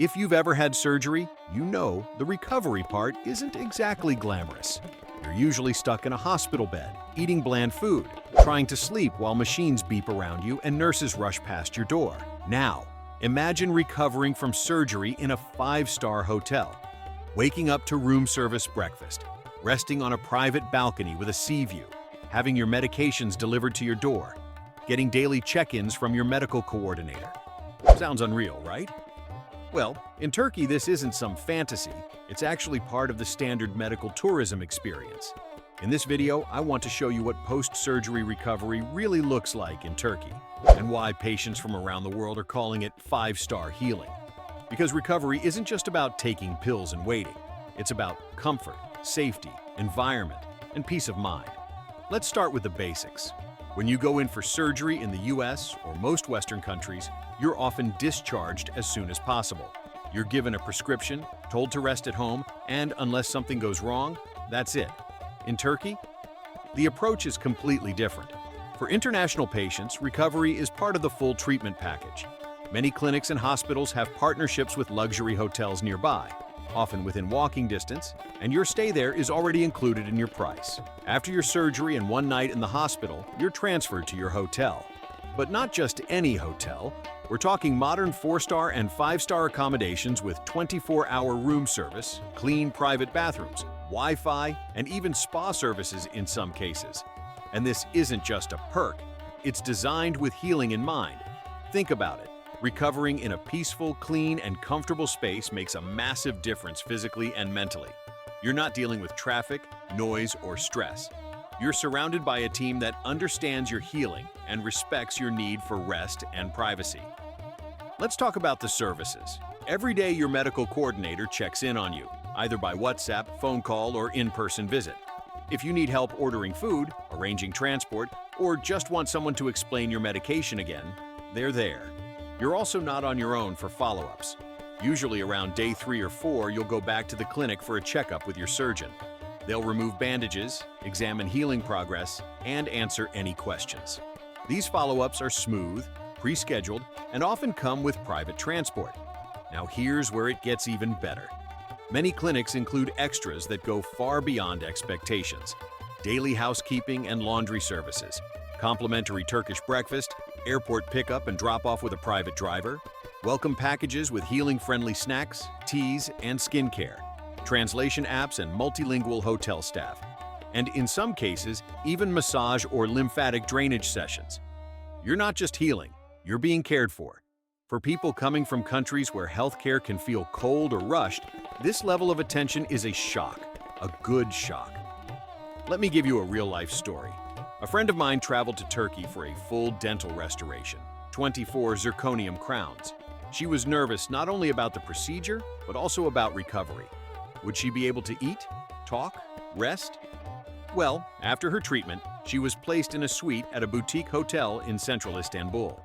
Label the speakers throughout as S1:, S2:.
S1: If you've ever had surgery, you know the recovery part isn't exactly glamorous. You're usually stuck in a hospital bed, eating bland food, trying to sleep while machines beep around you and nurses rush past your door. Now, imagine recovering from surgery in a five-star hotel, waking up to room service breakfast, resting on a private balcony with a sea view, having your medications delivered to your door, getting daily check-ins from your medical coordinator. Sounds unreal, right? Well, in Turkey, this isn't some fantasy. It's actually part of the standard medical tourism experience. In this video, I want to show you what post-surgery recovery really looks like in Turkey, and why patients from around the world are calling it five-star healing. Because recovery isn't just about taking pills and waiting. It's about comfort, safety, environment, and peace of mind. Let's start with the basics. When you go in for surgery in the US or most Western countries, you're often discharged as soon as possible. You're given a prescription, told to rest at home, and unless something goes wrong, that's it. In Turkey, the approach is completely different. For international patients, recovery is part of the full treatment package. Many clinics and hospitals have partnerships with luxury hotels nearby, often within walking distance, and your stay there is already included in your price. After your surgery and one night in the hospital, you're transferred to your hotel. But not just any hotel. We're talking modern 4-star and 5-star accommodations with 24-hour room service, clean private bathrooms, Wi-Fi, and even spa services in some cases. And this isn't just a perk. It's designed with healing in mind. Think about it. Recovering in a peaceful, clean, and comfortable space makes a massive difference physically and mentally. You're not dealing with traffic, noise, or stress. You're surrounded by a team that understands your healing and respects your need for rest and privacy. Let's talk about the services. Every day, your medical coordinator checks in on you, either by WhatsApp, phone call, or in-person visit. If you need help ordering food, arranging transport, or just want someone to explain your medication again, they're there. You're also not on your own for follow-ups. Usually around day 3 or 4, you'll go back to the clinic for a checkup with your surgeon. They'll remove bandages, examine healing progress, and answer any questions. These follow-ups are smooth, pre-scheduled, and often come with private transport. Now here's where it gets even better. Many clinics include extras that go far beyond expectations. Daily housekeeping and laundry services, complimentary Turkish breakfast, airport pickup and drop-off with a private driver, welcome packages with healing-friendly snacks, teas, and skincare, translation apps and multilingual hotel staff, and in some cases, even massage or lymphatic drainage sessions. You're not just healing, you're being cared for. For people coming from countries where healthcare can feel cold or rushed, this level of attention is a shock, a good shock. Let me give you a real-life story. A friend of mine traveled to Turkey for a full dental restoration, 24 zirconium crowns. She was nervous not only about the procedure, but also about recovery. Would she be able to eat, talk, rest? Well, after her treatment, she was placed in a suite at a boutique hotel in central Istanbul.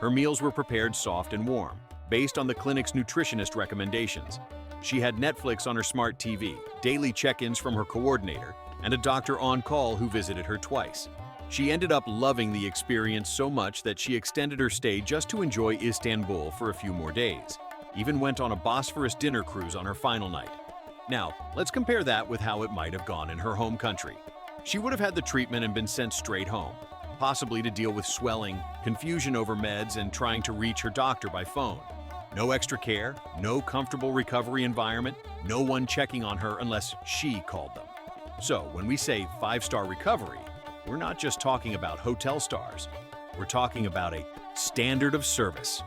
S1: Her meals were prepared soft and warm, based on the clinic's nutritionist recommendations. She had Netflix on her smart TV, daily check-ins from her coordinator, and a doctor on call who visited her twice. She ended up loving the experience so much that she extended her stay just to enjoy Istanbul for a few more days. Even went on a Bosphorus dinner cruise on her final night. Now, let's compare that with how it might have gone in her home country. She would have had the treatment and been sent straight home, possibly to deal with swelling, confusion over meds, and trying to reach her doctor by phone. No extra care, no comfortable recovery environment, no one checking on her unless she called them. So, when we say 5-star recovery, we're not just talking about hotel stars. We're talking about a standard of service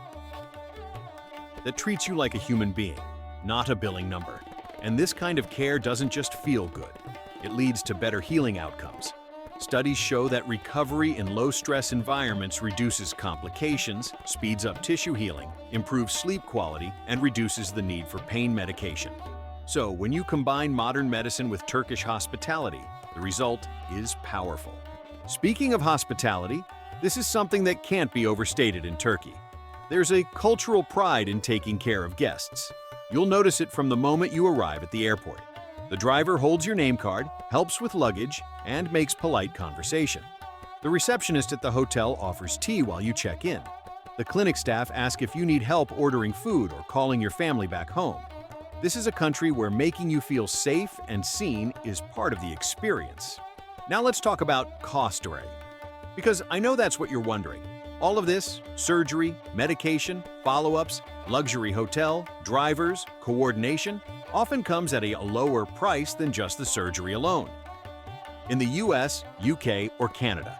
S1: that treats you like a human being, not a billing number. And this kind of care doesn't just feel good. It leads to better healing outcomes. Studies show that recovery in low-stress environments reduces complications, speeds up tissue healing, improves sleep quality, and reduces the need for pain medication. So, when you combine modern medicine with Turkish hospitality, the result is powerful. Speaking of hospitality, this is something that can't be overstated in Turkey. There's a cultural pride in taking care of guests. You'll notice it from the moment you arrive at the airport. The driver holds your name card, helps with luggage, and makes polite conversation. The receptionist at the hotel offers tea while you check in. The clinic staff ask if you need help ordering food or calling your family back home. This is a country where making you feel safe and seen is part of the experience. Now let's talk about cost array. Because I know that's what you're wondering. All of this, surgery, medication, follow-ups, luxury hotel, drivers, coordination, often comes at a lower price than just the surgery alone. In the US, UK, or Canada.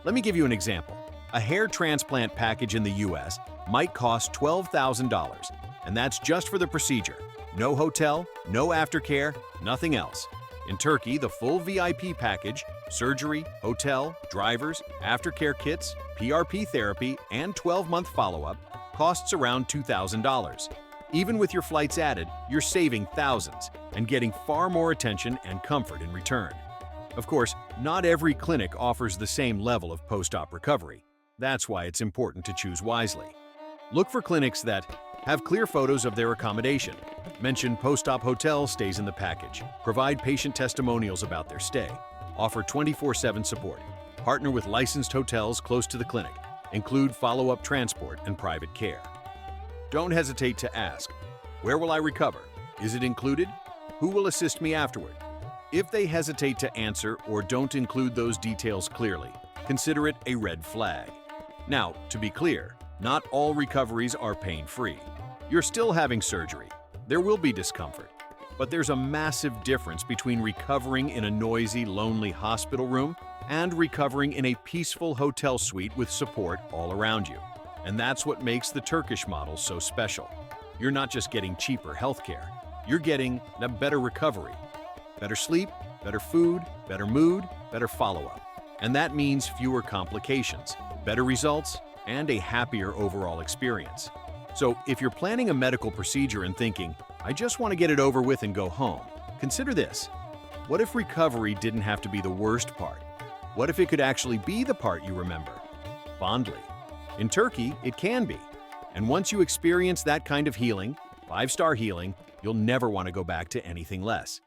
S1: Let me give you an example. A hair transplant package in the US might cost $12,000, and that's just for the procedure. No hotel, no aftercare, nothing else. In Turkey, the full VIP package, surgery, hotel, drivers, aftercare kits, PRP therapy, and 12-month follow-up, costs around $2,000. Even with your flights added, you're saving thousands and getting far more attention and comfort in return. Of course, not every clinic offers the same level of post-op recovery. That's why it's important to choose wisely. Look for clinics that have clear photos of their accommodation, mention post-op hotel stays in the package, provide patient testimonials about their stay, offer 24/7 support, partner with licensed hotels close to the clinic, include follow-up transport and private care. Don't hesitate to ask, where will I recover? Is it included? Who will assist me afterward? If they hesitate to answer or don't include those details clearly, consider it a red flag. Now, to be clear, not all recoveries are pain-free. You're still having surgery. There will be discomfort. But there's a massive difference between recovering in a noisy, lonely hospital room and recovering in a peaceful hotel suite with support all around you. And that's what makes the Turkish model so special. You're not just getting cheaper healthcare. You're getting a better recovery. Better sleep, better food, better mood, better follow-up. And that means fewer complications, better results, and a happier overall experience. So if you're planning a medical procedure and thinking, I just want to get it over with and go home, consider this. What if recovery didn't have to be the worst part? What if it could actually be the part you remember fondly? In Turkey, it can be. And once you experience that kind of healing, 5-star healing, you'll never want to go back to anything less.